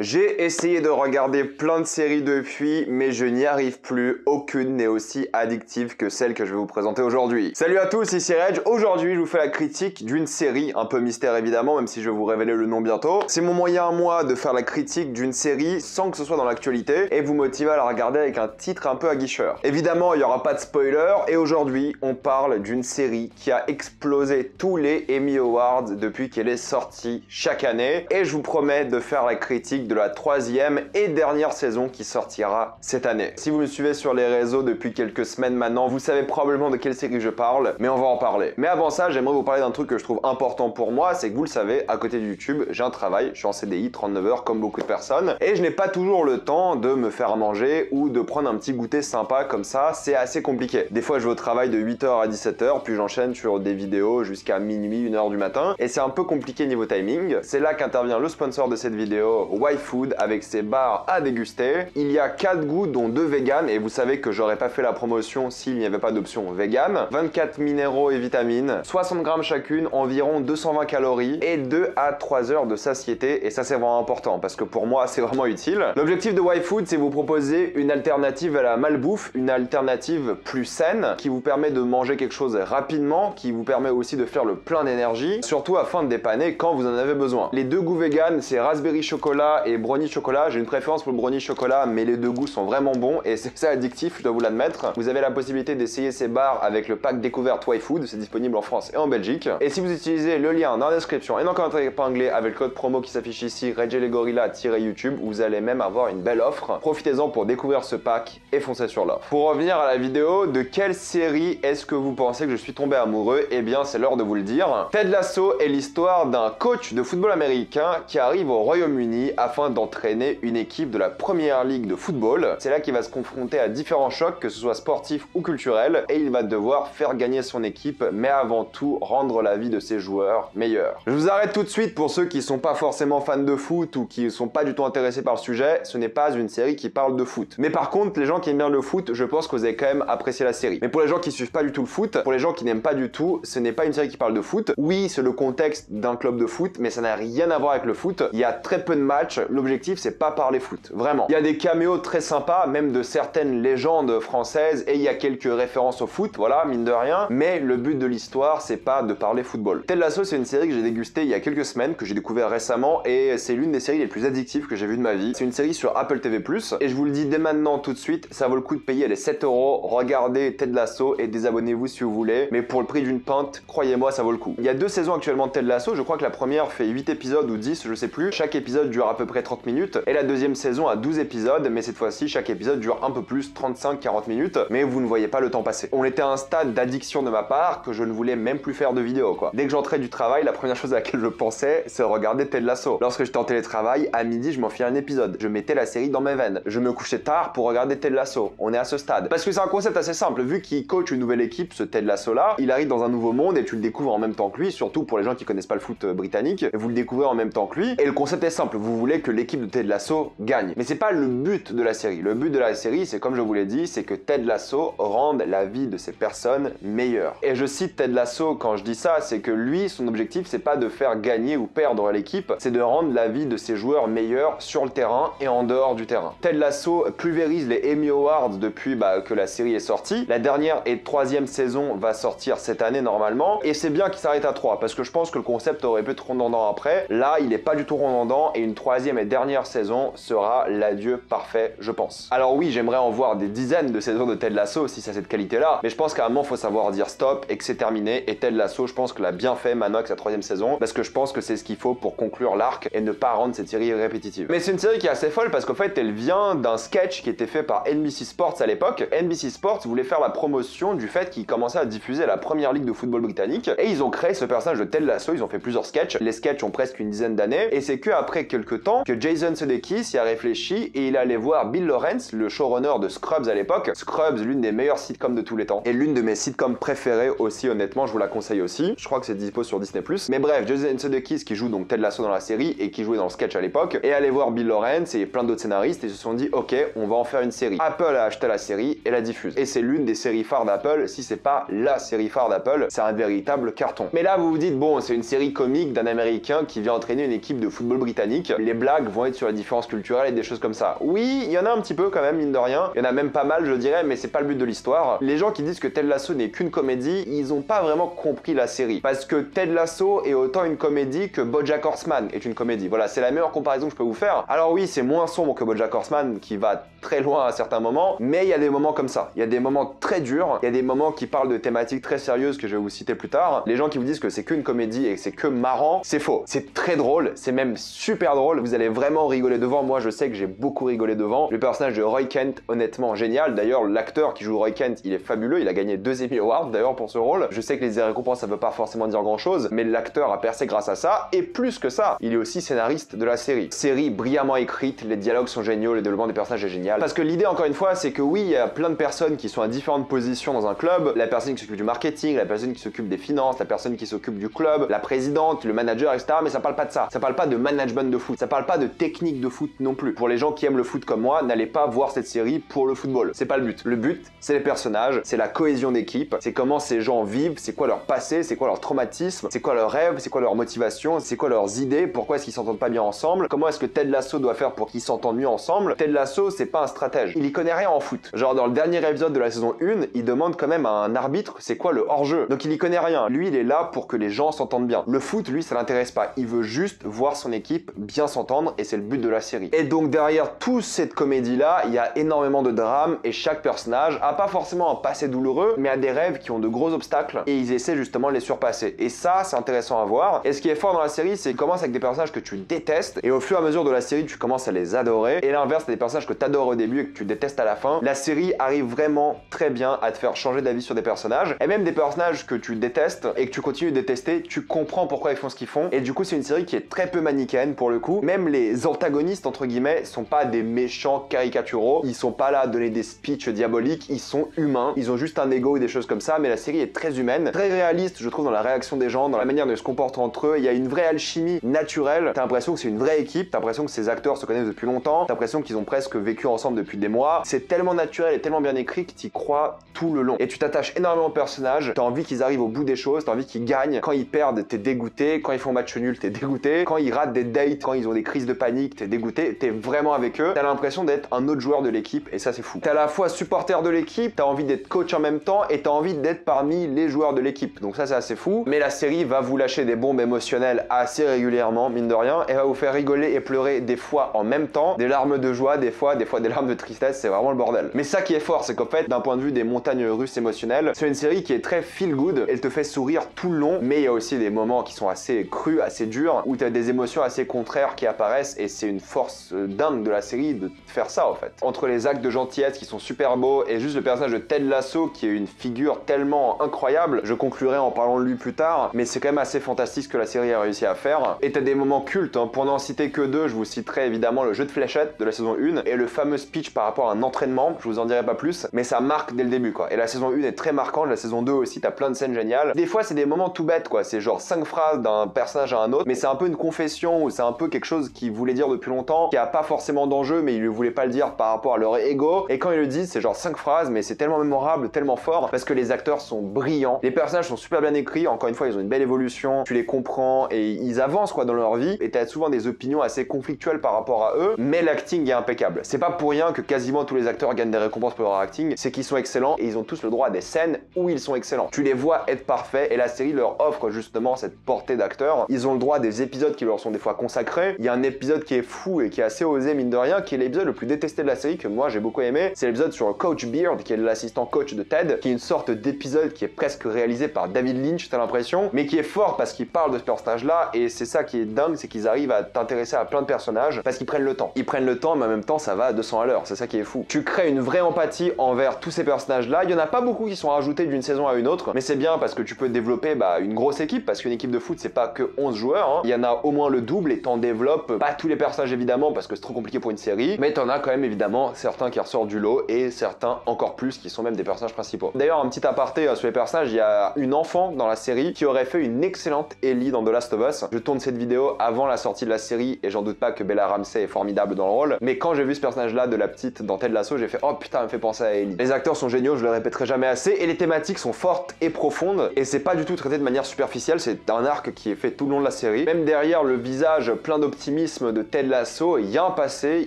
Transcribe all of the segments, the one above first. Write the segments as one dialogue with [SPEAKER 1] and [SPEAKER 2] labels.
[SPEAKER 1] J'ai essayé de regarder plein de séries depuis, mais je n'y arrive plus. Aucune n'est aussi addictive que celle que je vais vous présenter aujourd'hui. Salut à tous, ici Reg. Aujourd'hui, je vous fais la critique d'une série, un peu mystère évidemment, même si je vais vous révéler le nom bientôt. C'est mon moyen à moi de faire la critique d'une série sans que ce soit dans l'actualité et vous motiver à la regarder avec un titre un peu aguicheur. Évidemment, il n'y aura pas de spoiler et aujourd'hui, on parle d'une série qui a explosé tous les Emmy Awards depuis qu'elle est sortie chaque année et je vous promets de faire la critique de la troisième et dernière saison qui sortira cette année. Si vous me suivez sur les réseaux depuis quelques semaines maintenant, vous savez probablement de quelle série je parle, mais on va en parler. Mais avant ça, j'aimerais vous parler d'un truc que je trouve important pour moi, c'est que vous le savez, à côté de YouTube, j'ai un travail, je suis en CDI, 39 heures comme beaucoup de personnes, et je n'ai pas toujours le temps de me faire à manger ou de prendre un petit goûter sympa comme ça, c'est assez compliqué. Des fois, je vais au travail de 8h à 17h, puis j'enchaîne sur des vidéos jusqu'à minuit, 1h du matin, et c'est un peu compliqué niveau timing. C'est là qu'intervient le sponsor de cette vidéo, YFood, avec ses bars à déguster. Il y a 4 goûts dont 2 vegan et vous savez que j'aurais pas fait la promotion s'il n'y avait pas d'option vegan. 24 minéraux et vitamines, 60 grammes chacune, environ 220 calories et 2 à 3 heures de satiété et ça c'est vraiment important parce que pour moi c'est vraiment utile. L'objectif de YFood c'est vous proposer une alternative à la malbouffe, une alternative plus saine qui vous permet de manger quelque chose rapidement, qui vous permet aussi de faire le plein d'énergie, surtout afin de dépanner quand vous en avez besoin. Les 2 goûts vegan c'est raspberry chocolat et brownie chocolat. J'ai une préférence pour le brownie chocolat, mais les 2 goûts sont vraiment bons et c'est addictif, je dois vous l'admettre. Vous avez la possibilité d'essayer ces bars avec le pack découverte YFood, c'est disponible en France et en Belgique. Et si vous utilisez le lien dans la description et dans le commentaire épinglé avec le code promo qui s'affiche ici, RegGelleGorilla-YouTube, vous allez même avoir une belle offre. Profitez-en pour découvrir ce pack et foncez sur l'offre. Pour revenir à la vidéo, de quelle série est-ce que vous pensez que je suis tombé amoureux? Eh bien, c'est l'heure de vous le dire. Ted Lasso est l'histoire d'un coach de football américain qui arrive au Royaume-Uni afin d'entraîner une équipe de la première ligue de football. C'est là qu'il va se confronter à différents chocs, que ce soit sportifs ou culturels, et il va devoir faire gagner son équipe, mais avant tout rendre la vie de ses joueurs meilleure. Je vous arrête tout de suite pour ceux qui sont pas forcément fans de foot ou qui sont pas du tout intéressés par le sujet, ce n'est pas une série qui parle de foot. Mais par contre, les gens qui aiment bien le foot, je pense que vous avez quand même apprécié la série. Mais pour les gens qui suivent pas du tout le foot, pour les gens qui n'aiment pas du tout, ce n'est pas une série qui parle de foot. Oui, c'est le contexte d'un club de foot, mais ça n'a rien à voir avec le foot. Il y a très peu de matchs, l'objectif c'est pas parler foot, vraiment. Il y a des caméos très sympas, même de certaines légendes françaises, et il y a quelques références au foot, voilà, mine de rien, mais le but de l'histoire, c'est pas de parler football. Ted Lasso, c'est une série que j'ai dégustée il y a quelques semaines, que j'ai découvert récemment, et c'est l'une des séries les plus addictives que j'ai vues de ma vie. C'est une série sur Apple TV+, et je vous le dis dès maintenant, tout de suite, ça vaut le coup de payer les 7 €, regardez Ted Lasso, et désabonnez-vous si vous voulez, mais pour le prix d'une pinte, croyez-moi, ça vaut le coup. Il y a 2 saisons actuellement de Ted Lasso, je crois que la première fait 8 épisodes ou 10, je sais plus, chaque épisode dure à peu près 30 minutes, et la deuxième saison a 12 épisodes, mais cette fois-ci, chaque épisode dure un peu plus, 35-40 minutes, mais vous ne voyez pas le temps passer. On était à un stade d'addiction de ma part que je ne voulais même plus faire de vidéos, quoi. Dès que j'entrais du travail, la première chose à laquelle je pensais, c'est regarder Ted Lasso. Lorsque j'étais en télétravail, à midi, je m'en filais un épisode. Je mettais la série dans mes veines. Je me couchais tard pour regarder Ted Lasso. On est à ce stade. Parce que c'est un concept assez simple. Vu qu'il coach une nouvelle équipe, ce Ted Lasso-là, il arrive dans un nouveau monde et tu le découvres en même temps que lui, surtout pour les gens qui connaissent pas le foot britannique. Vous le découvrez en même temps que lui. Et le concept est simple. Vous voulez que l'équipe de Ted Lasso gagne. Mais c'est pas le but de la série. Le but de la série, c'est comme je vous l'ai dit, c'est que Ted Lasso rende la vie de ces personnes meilleure. Et je cite Ted Lasso quand je dis ça, c'est que lui, son objectif, c'est pas de faire gagner ou perdre l'équipe, c'est de rendre la vie de ses joueurs meilleure sur le terrain et en dehors du terrain. Ted Lasso pulvérise les Emmy Awards depuis que la série est sortie. La dernière et 3e saison va sortir cette année normalement, et c'est bien qu'il s'arrête à 3, parce que je pense que le concept aurait pu être redondant après. Là, il est pas du tout redondant, et une 3e et dernière saison sera l'adieu parfait, je pense. Alors oui, j'aimerais en voir des dizaines de saisons de Ted Lasso si ça a cette qualité-là, mais je pense qu'à un moment, faut savoir dire stop et que c'est terminé, et Ted Lasso, je pense que l'a bien fait maintenant avec sa 3e saison, parce que je pense que c'est ce qu'il faut pour conclure l'arc et ne pas rendre cette série répétitive. Mais c'est une série qui est assez folle parce qu'en fait, elle vient d'un sketch qui était fait par NBC Sports à l'époque. NBC Sports voulait faire la promotion du fait qu'ils commençaient à diffuser la première ligue de football britannique, et ils ont créé ce personnage de Ted Lasso. Ils ont fait plusieurs sketchs. Les sketchs ont presque une dizaine d'années, et c'est que après quelques temps que Jason Sudeikis y a réfléchi et il allait voir Bill Lawrence, le showrunner de Scrubs à l'époque. Scrubs, l'une des meilleures sitcoms de tous les temps, et l'une de mes sitcoms préférées aussi, honnêtement, je vous la conseille aussi. Je crois que c'est dispo sur Disney+. Mais bref, Jason Sudeikis qui joue donc Ted Lasso dans la série et qui jouait dans le sketch à l'époque, et allait voir Bill Lawrence et plein d'autres scénaristes et se sont dit ok, on va en faire une série. Apple a acheté la série et la diffuse. Et c'est l'une des séries phares d'Apple, si c'est pas la série phare d'Apple, c'est un véritable carton. Mais là vous vous dites bon, c'est une série comique d'un américain qui vient entraîner une équipe de football britannique. Les blagues blagues vont être sur les différences culturelles et des choses comme ça. Oui, il y en a un petit peu quand même, mine de rien. Il y en a même pas mal, je dirais, mais c'est pas le but de l'histoire. Les gens qui disent que Ted Lasso n'est qu'une comédie, ils ont pas vraiment compris la série. Parce que Ted Lasso est autant une comédie que BoJack Horseman est une comédie. Voilà, c'est la meilleure comparaison que je peux vous faire. Alors oui, c'est moins sombre que BoJack Horseman, qui va très loin à certains moments, mais il y a des moments comme ça. Il y a des moments très durs, il y a des moments qui parlent de thématiques très sérieuses que je vais vous citer plus tard. Les gens qui vous disent que c'est qu'une comédie et que c'est que marrant, c'est faux. C'est très drôle, c'est même super drôle. Vous allez vraiment rigoler devant. Moi, je sais que j'ai beaucoup rigolé devant. Le personnage de Roy Kent, honnêtement génial. D'ailleurs, l'acteur qui joue Roy Kent, il est fabuleux. Il a gagné 2 Emmy Awards d'ailleurs pour ce rôle. Je sais que les récompenses, ça veut pas forcément dire grand chose, mais l'acteur a percé grâce à ça. Et plus que ça, il est aussi scénariste de la série. Série brillamment écrite, les dialogues sont géniaux, le développement des personnages est génial. Parce que l'idée, encore une fois, c'est que oui, il y a plein de personnes qui sont à différentes positions dans un club. La personne qui s'occupe du marketing, la personne qui s'occupe des finances, la personne qui s'occupe du club, la présidente, le manager, etc. Mais ça parle pas de ça. Ça parle pas de management de foot. Ça parle pas de technique de foot non plus. Pour les gens qui aiment le foot comme moi, n'allez pas voir cette série pour le football. C'est pas le but. Le but, c'est les personnages, c'est la cohésion d'équipe, c'est comment ces gens vivent, c'est quoi leur passé, c'est quoi leur traumatisme, c'est quoi leurs rêves, c'est quoi leur motivation, c'est quoi leurs idées, pourquoi est-ce qu'ils s'entendent pas bien ensemble, comment est-ce que Ted Lasso doit faire pour qu'ils s'entendent mieux ensemble. Ted Lasso, c'est pas un stratège. Il y connaît rien en foot. Genre dans le dernier épisode de la saison 1, il demande quand même à un arbitre c'est quoi le hors-jeu. Donc il y connaît rien. Lui, il est là pour que les gens s'entendent bien. Le foot, lui, ça l'intéresse pas. Il veut juste voir son équipe bien s'entendre et c'est le but de la série. Et donc derrière toute cette comédie-là, il y a énormément de drame et chaque personnage a pas forcément un passé douloureux, mais a des rêves qui ont de gros obstacles et ils essaient justement de les surpasser. Et ça, c'est intéressant à voir. Et ce qui est fort dans la série, c'est qu'il commence avec des personnages que tu détestes et au fur et à mesure de la série, tu commences à les adorer. Et l'inverse, c'est des personnages que tu adores au début et que tu détestes à la fin. La série arrive vraiment très bien à te faire changer d'avis sur des personnages et même des personnages que tu détestes et que tu continues de détester, tu comprends pourquoi ils font ce qu'ils font. Et du coup, c'est une série qui est très peu manichéenne pour le coup. Même les antagonistes, entre guillemets, sont pas des méchants caricaturaux. Ils sont pas là à donner des speeches diaboliques. Ils sont humains. Ils ont juste un ego et des choses comme ça. Mais la série est très humaine, très réaliste, je trouve, dans la réaction des gens, dans la manière de se comporter entre eux. Il y a une vraie alchimie naturelle. T'as l'impression que c'est une vraie équipe. T'as l'impression que ces acteurs se connaissent depuis longtemps. T'as l'impression qu'ils ont presque vécu ensemble depuis des mois. C'est tellement naturel et tellement bien écrit que t'y crois tout le long. Et tu t'attaches énormément aux personnages. T'as envie qu'ils arrivent au bout des choses. T'as envie qu'ils gagnent. Quand ils perdent, t'es dégoûté. Quand ils font match nul, t'es dégoûté. Quand ils ratent des dates, quand ils ont des crises de panique, t'es dégoûté. T'es vraiment avec eux. T'as l'impression d'être un autre joueur de l'équipe et ça c'est fou. T'es à la fois supporter de l'équipe, t'as envie d'être coach en même temps et t'as envie d'être parmi les joueurs de l'équipe. Donc ça c'est assez fou. Mais la série va vous lâcher des bombes émotionnelles assez régulièrement, mine de rien, et va vous faire rigoler et pleurer des fois en même temps, des larmes de joie, des fois des larmes de tristesse, c'est vraiment le bordel. Mais ça qui est fort, c'est qu'en fait, d'un point de vue des montagnes russes émotionnelles, c'est une série qui est très feel good, elle te fait sourire tout le long, mais il y a aussi des moments qui sont assez crus, assez durs, où t'as des émotions assez contraires qui apparaissent, et c'est une force dingue de la série de faire ça en fait. Entre les actes de gentillesse qui sont super beaux, et juste le personnage de Ted Lasso qui est une figure tellement incroyable, je conclurai en parlant de lui plus tard, mais c'est quand même assez fantastique ce que la série a réussi à faire. Et t'as des moments cultes, hein. Pour n'en citer que deux, je vous citerai évidemment le jeu de fléchettes de la saison 1, et le fameux speech par rapport à un entraînement, je vous en dirai pas plus, mais ça marque dès le début quoi. Et la saison 1 est très marquante, la saison 2 aussi, t'as plein de scènes géniales. Des fois c'est des moments tout bêtes quoi, c'est genre 5 phrases d'un personnage à un autre, mais c'est un peu une confession, ou c'est un peu quelque chose qu'ils voulaient dire depuis longtemps, qui a pas forcément d'enjeu, mais ils ne voulaient pas le dire par rapport à leur ego, et quand ils le disent, c'est genre 5 phrases, mais c'est tellement mémorable, tellement fort, parce que les acteurs sont brillants, les personnages sont super bien écrits, encore une fois ils ont une belle évolution, tu les comprends, et ils avancent quoi dans leur vie, et t'as souvent des opinions assez conflictuelles par rapport à eux, mais l'acting est impeccable. C'est pas pour rien que quasiment tous les acteurs gagnent des récompenses pour leur acting, c'est qu'ils sont excellents, et ils ont tous le droit à des scènes où ils sont excellents. Tu les vois être parfaits, et la série leur offre justement cette portée d'acteurs. Ils ont le droit à des épisodes qui leur sont des fois consacrés. Il y a un épisode qui est fou et qui est assez osé mine de rien, qui est l'épisode le plus détesté de la série, que moi j'ai beaucoup aimé. C'est l'épisode sur Coach Beard, qui est l'assistant coach de Ted, qui est une sorte d'épisode qui est presque réalisé par David Lynch, t'as l'impression, mais qui est fort parce qu'il parle de ce personnage-là, et c'est ça qui est dingue, c'est qu'ils arrivent à t'intéresser à plein de personnages, parce qu'ils prennent le temps. Ils prennent le temps, mais en même temps ça va à 200 à l'heure, c'est ça qui est fou. Tu crées une vraie empathie envers tous ces personnages-là. Il y en a pas beaucoup qui sont rajoutés d'une saison à une autre, mais c'est bien parce que tu peux développer une grosse équipe, parce qu'une équipe de foot c'est pas que 11 joueurs, hein. Il y en a au moins le double, et t'en développes pas tous les personnages évidemment, parce que c'est trop compliqué pour une série, mais t'en as quand même évidemment certains qui ressortent du lot, et certains encore plus qui sont même des personnages principaux. D'ailleurs, un petit aparté sur les personnages, il y a une enfant dans la série qui aurait fait une excellente Ellie dans The Last of Us. Je tourne cette vidéo avant la sortie de la série, et j'en doute pas que Bella Ramsey est formidable dans le rôle, mais quand j'ai vu ce personnage-là de la petite dans Ted Lasso, j'ai fait oh putain, elle me fait penser à Ellie. Les acteurs sont géniaux, je le répéterai jamais assez, et les thématiques sont fortes et profondes, et c'est pas du tout traité de manière superficielle, c'est un arc qui est fait tout le long de la série. Même derrière le visage plein d'optimisme l'optimisme de Ted Lasso, il y a un passé,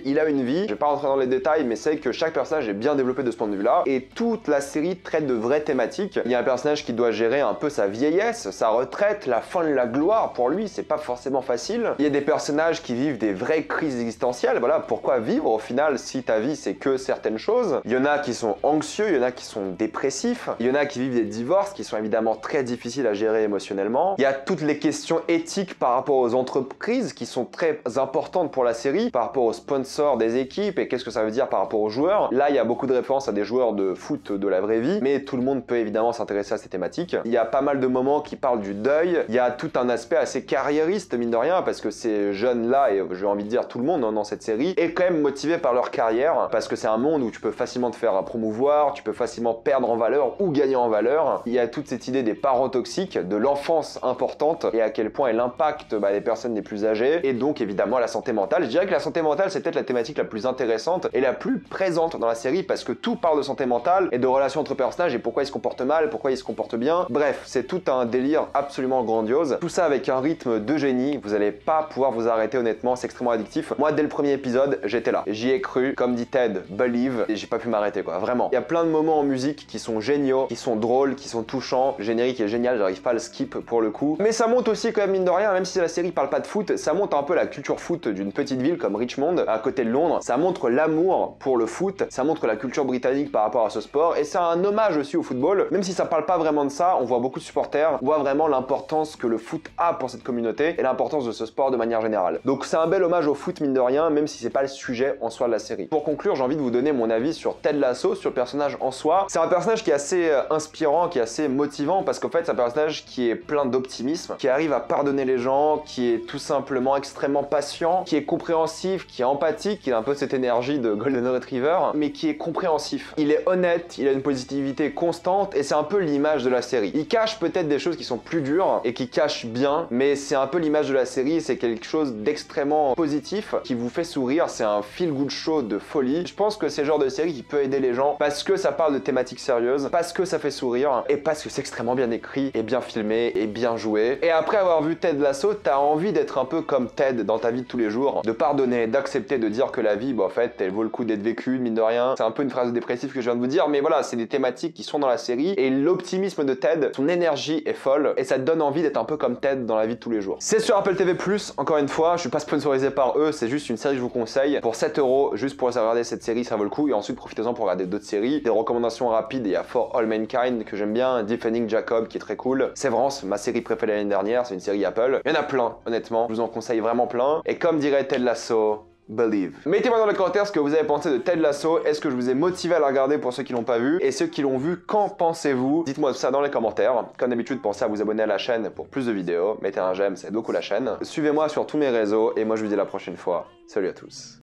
[SPEAKER 1] il a une vie. Je vais pas rentrer dans les détails, mais c'est que chaque personnage est bien développé de ce point de vue-là, et toute la série traite de vraies thématiques. Il y a un personnage qui doit gérer un peu sa vieillesse, sa retraite, la fin de la gloire. Pour lui, c'est pas forcément facile. Il y a des personnages qui vivent des vraies crises existentielles. Voilà, pourquoi vivre au final si ta vie c'est que certaines choses. Il y en a qui sont anxieux, il y en a qui sont dépressifs, il y en a qui vivent des divorces qui sont évidemment très difficiles à gérer émotionnellement. Il y a toutes les questions éthiques par rapport aux entreprises qui sont très importantes pour la série, par rapport aux sponsors des équipes et qu'est-ce que ça veut dire par rapport aux joueurs. Là, il y a beaucoup de références à des joueurs de foot de la vraie vie, mais tout le monde peut évidemment s'intéresser à ces thématiques. Il y a pas mal de moments qui parlent du deuil, il y a tout un aspect assez carriériste mine de rien, parce que ces jeunes-là, et j'ai envie de dire tout le monde dans cette série, est quand même motivé par leur carrière, parce que c'est un monde où tu peux facilement te faire promouvoir, tu peux facilement perdre en valeur ou gagner en valeur. Il y a toute cette idée des parents toxiques, de l'enfance importante et à quel point elle impacte les personnes les plus âgées, et donc évidemment la santé mentale. Je dirais que la santé mentale c'est peut-être la thématique la plus intéressante et la plus présente dans la série, parce que tout parle de santé mentale et de relations entre personnages et pourquoi ils se comportent mal, pourquoi ils se comportent bien. Bref, c'est tout un délire absolument grandiose. Tout ça avec un rythme de génie, vous allez pas pouvoir vous arrêter honnêtement, c'est extrêmement addictif. Moi dès le premier épisode, j'étais là. J'y ai cru, comme dit Ted, believe, et j'ai pas pu m'arrêter quoi, vraiment. Il y a plein de moments en musique qui sont géniaux, qui sont drôles, qui sont touchants. Le générique est génial, j'arrive pas à le skip pour le coup. Mais ça monte aussi quand même mine de rien, même si la série parle pas de foot, ça montre un peu la culture foot d'une petite ville comme Richmond, à côté de Londres. Ça montre l'amour pour le foot, ça montre la culture britannique par rapport à ce sport, et c'est un hommage aussi au football. Même si ça parle pas vraiment de ça, on voit beaucoup de supporters, on voit vraiment l'importance que le foot a pour cette communauté et l'importance de ce sport de manière générale. Donc c'est un bel hommage au foot mine de rien, même si c'est pas le sujet en soi de la série. Pour conclure, j'ai envie de vous donner mon avis sur Ted Lasso, sur le personnage en soi. C'est un personnage qui est assez inspirant, qui est assez motivant, parce qu'en fait c'est un personnage qui est plein d'optimisme, qui arrive à pardonner les gens, qui est tout simplement extrêmement patient, qui est compréhensif, qui est empathique, il a un peu cette énergie de Golden Retriever, mais qui est compréhensif. Il est honnête, il a une positivité constante, et c'est un peu l'image de la série. Il cache peut-être des choses qui sont plus dures et qui cachent bien, mais c'est un peu l'image de la série, c'est quelque chose d'extrêmement positif qui vous fait sourire, c'est un feel-good show de folie. Je pense que c'est le genre de série qui peut aider les gens parce que ça parle de thématiques sérieuses, parce que ça fait sourire et parce que c'est extrêmement bien écrit et bien filmé et bien joué. Et après avoir vu Ted Lasso, t'as envie d'être un peu comme Ted dans ta vie de tous les jours, de pardonner, d'accepter, de dire que la vie, en fait, elle vaut le coup d'être vécue, mine de rien. C'est un peu une phrase dépressive que je viens de vous dire, mais voilà, c'est des thématiques qui sont dans la série et l'optimisme de Ted, son énergie est folle et ça te donne envie d'être un peu comme Ted dans la vie de tous les jours. C'est sur Apple TV+, encore une fois, je suis pas sponsorisé par eux, c'est juste une série que je vous conseille pour 7 €, juste pour regarder cette série, ça vaut le coup, et ensuite profitez-en pour regarder d'autres séries. Des recommandations rapides, il y a For All Mankind que j'aime bien, Defending Jacob qui est très cool, Severance, ma série préférée l'année dernière, c'est une série Apple. Il y en a plein, honnêtement, je vous en conseille vraiment plein, et comme dirait Ted Lasso, believe. Mettez-moi dans les commentaires ce que vous avez pensé de Ted Lasso, est-ce que je vous ai motivé à la regarder pour ceux qui l'ont pas vu, et ceux qui l'ont vu, qu'en pensez-vous? Dites-moi tout ça dans les commentaires. Comme d'habitude, pensez à vous abonner à la chaîne pour plus de vidéos, mettez un j'aime, ça aide beaucoup la chaîne. Suivez-moi sur tous mes réseaux, et moi je vous dis à la prochaine fois. Salut à tous.